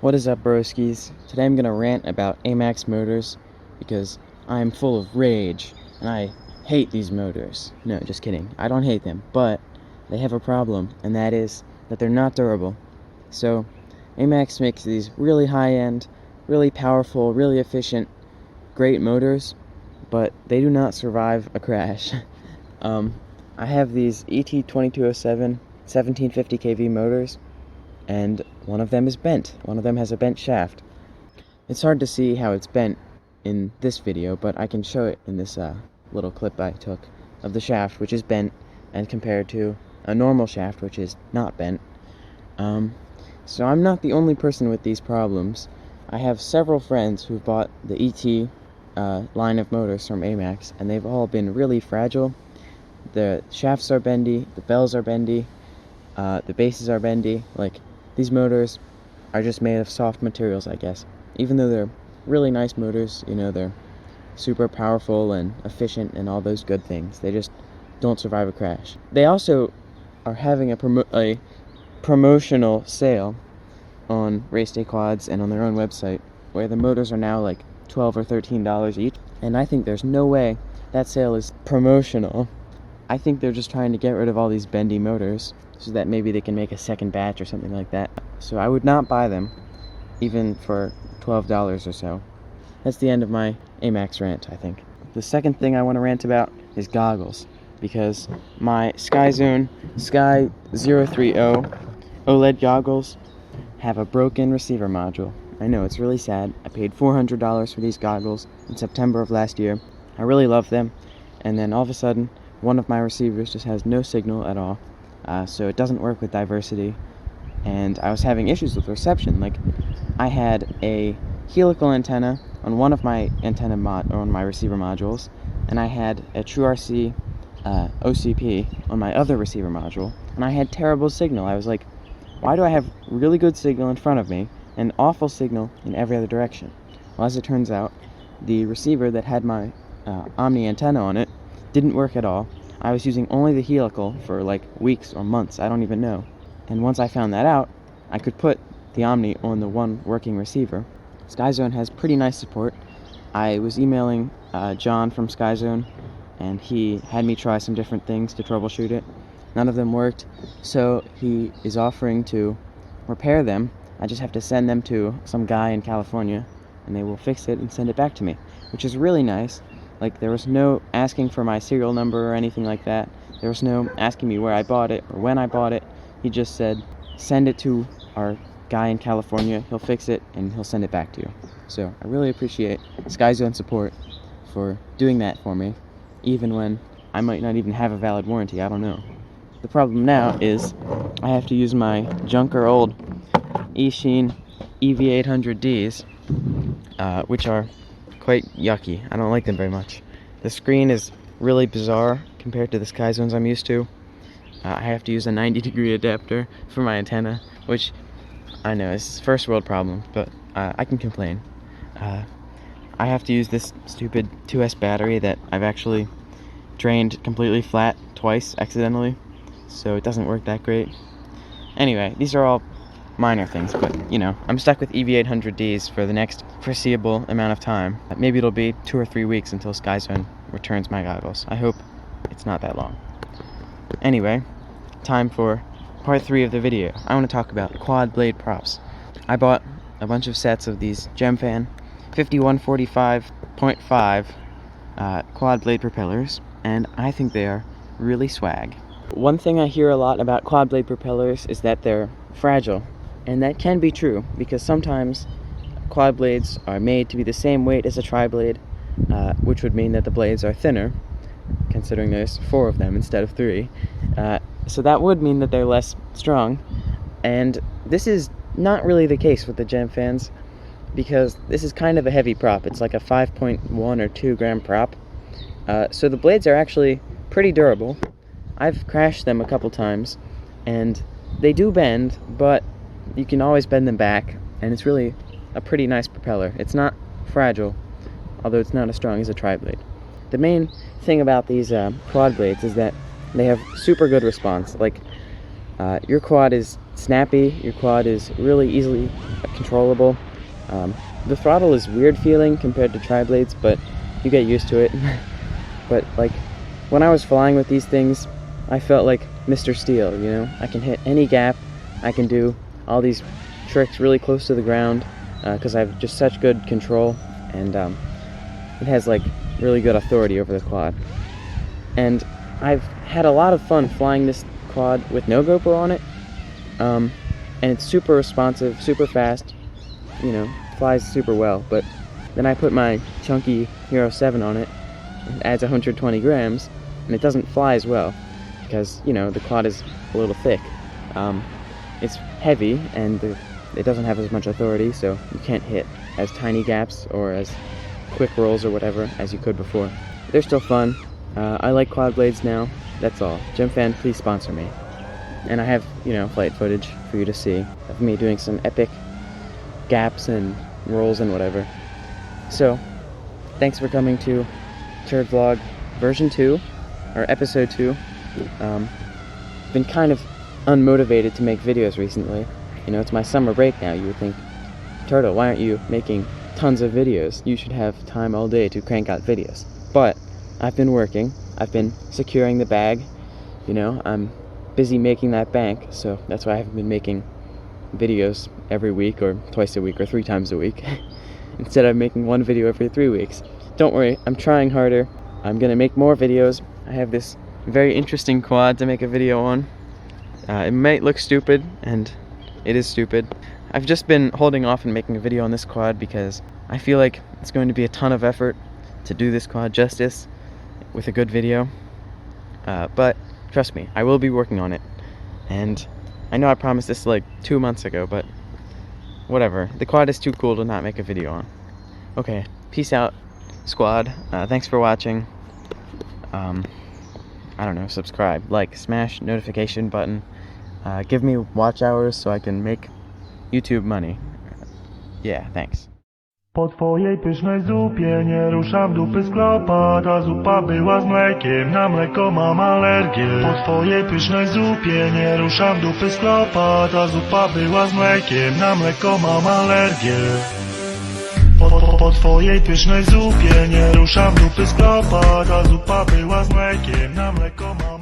What is up, broskies? Today I'm gonna rant about Amax motors because I'm full of rage and I hate these motors. No, just kidding. I don't hate them, but they have a problem, and that is that they're not durable. So Amax makes these really high-end, really powerful, really efficient, great motors, but they do not survive a crash. I have these ET2207 1750 kV motors, and one of them is bent. One of them has a bent shaft. It's hard to see how it's bent in this video, but I can show it in this little clip I took of the shaft, which is bent, and compared to a normal shaft, which is not bent. So I'm not the only person with these problems. I have several friends who've bought the ET line of motors from Amax, and they've all been really fragile. The shafts are bendy, the bells are bendy, the bases are bendy. Like, these motors are just made of soft materials, I guess. Even though they're really nice motors, you know, they're super powerful and efficient and all those good things, they just don't survive a crash. They also are having a promotional sale on Race Day Quads and on their own website, where the motors are now like $12 or $13 each, and I think there's no way that sale is promotional. I think they're just trying to get rid of all these bendy motors so that maybe they can make a second batch or something like that. So I would not buy them, even for $12 or so. That's the end of my Amax rant, I think. The second thing I want to rant about is goggles, because my Skyzone Sky 030 OLED goggles have a broken receiver module. I know, it's really sad. I paid $400 for these goggles in September of last year. I really love them, and then all of a sudden, one of my receivers just has no signal at all. So it doesn't work with diversity, and I was having issues with reception. Like, I had a helical antenna on one of my on my receiver modules, and I had a TrueRC OCP on my other receiver module, and I had terrible signal. I was like, why do I have really good signal in front of me and awful signal in every other direction? Well, as it turns out, the receiver that had my Omni antenna on it didn't work at all. I was using only the helical for like weeks or months, I don't even know. And once I found that out, I could put the Omni on the one working receiver. Skyzone has pretty nice support. I was emailing John from Skyzone, and he had me try some different things to troubleshoot it. None of them worked, so he is offering to repair them. I just have to send them to some guy in California, and they will fix it and send it back to me, which is really nice. Like, there was no asking for my serial number or anything like that. There was no asking me where I bought it or when I bought it. He just said, send it to our guy in California, he'll fix it, and he'll send it back to you. So I really appreciate Skyzone support for doing that for me, even when I might not even have a valid warranty, I don't know. The problem now is I have to use my junker old Eachine EV800Ds, which are quite yucky. I don't like them very much. The screen is really bizarre compared to the Skyzones I'm used to. I have to use a 90-degree adapter for my antenna, which I know is a first world problem, but I can complain. I have to use this stupid 2S battery that I've actually drained completely flat twice accidentally, so it doesn't work that great. Anyway, these are all minor things, but you know, I'm stuck with EV800Ds for the next foreseeable amount of time. Maybe it'll be 2 or 3 weeks until Skyzone returns my goggles. I hope it's not that long. Anyway, time for part 3 of the video. I want to talk about quad blade props. I bought a bunch of sets of these Gemfan 5145.5 quad blade propellers, and I think they are really swag. One thing I hear a lot about quad blade propellers is that they're fragile. And that can be true, because sometimes quad blades are made to be the same weight as a tri-blade, which would mean that the blades are thinner, considering there's 4 of them instead of 3. So that would mean that they're less strong, and this is not really the case with the Gemfans, because this is kind of a heavy prop. It's like a 5.1 or 2 gram prop, so the blades are actually pretty durable. I've crashed them a couple times, and they do bend, but you can always bend them back, and it's really a pretty nice propeller. It's not fragile, although it's not as strong as a tri-blade. The main thing about these quad blades is that they have super good response. Like, your quad is snappy. Your quad is really easily controllable. The throttle is weird feeling compared to Tyrdvlogs, but you get used to it. But like, when I was flying with these things, I felt like Mr. Steel, you know? I can hit any gap, I can do all these tricks really close to the ground, because I have just such good control, and it has like really good authority over the quad. And I've had a lot of fun flying this quad with no GoPro on it, and it's super responsive, super fast, you know, flies super well. But then I put my chunky Hero 7 on it, it adds 120 grams, and it doesn't fly as well, because, you know, the quad is a little thick. It's heavy, and it doesn't have as much authority, so you can't hit as tiny gaps or as quick rolls or whatever as you could before. They're still fun. I like Quadblades now. That's all. GemFan, please sponsor me. And I have, you know, flight footage for you to see of me doing some epic gaps and rolls and whatever. So, thanks for coming to Tyrdvlog version 2, or episode 2. Been kind of unmotivated to make videos recently. You know, it's my summer break now. You would think, Turtle, why aren't you making tons of videos? You should have time all day to crank out videos. But I've been working. I've been securing the bag. You know, I'm busy making that bank, so that's why I haven't been making videos every week or twice a week or 3 times a week. Instead, I'm making 1 video every 3 weeks. Don't worry, I'm trying harder. I'm gonna make more videos. I have this very interesting quad to make a video on. It might look stupid, and it is stupid. I've just been holding off on making a video on this quad because I feel like it's going to be a ton of effort to do this quad justice with a good video. But trust me, I will be working on it. And I know I promised this like 2 months ago, but whatever. The quad is too cool to not make a video on. Okay, peace out, squad. Thanks for watching. I don't know, subscribe, like, smash notification button. Give me watch hours so I can make YouTube money. Yeah, thanks. Po twojej pysznej zupie nie ruszam dupy z klopa. Ta zupa była z mlekiem, na mleko mam alergię. Po twojej pysznej zupie nie ruszam dupy z klopa. Ta zupa była z mlekiem, na mleko mam alergię. Po twojej pysznej zupie nie ruszam dupy z klopa. Ta zupa była z mlekiem, na mleko mam